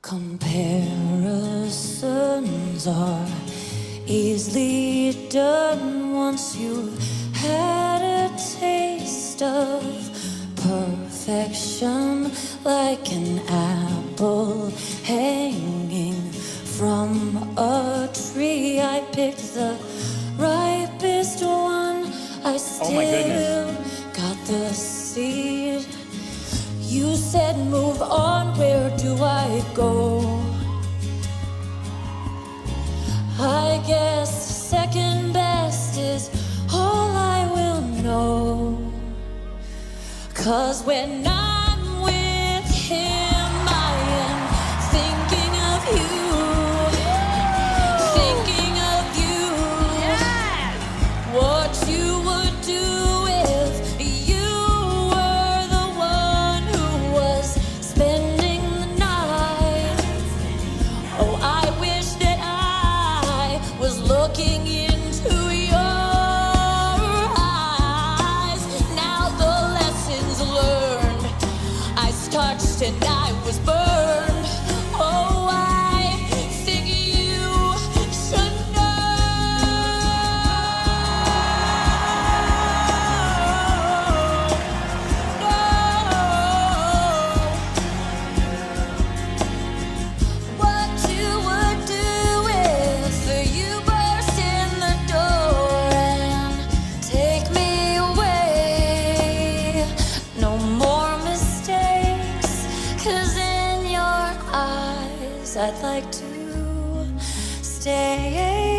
Comparisons are easily done once you've had a taste of perfection, like an apple hanging from a tree. I picked the ripest one. I still got the seed. You said move on, where do I go? I guess second best is all I will know. 'Cause when I'm with him, I am thinking of you. Thinking of you. Yes! What you would do if you were the one who was spending the night. Oh, I wish that I was looking into your eyes. Now the lessons learned, I touched and I was burned. Oh, I think you should what you would do if you burst in the door and take me away. No more mistakes, 'cause in your eyes I'd like to stay.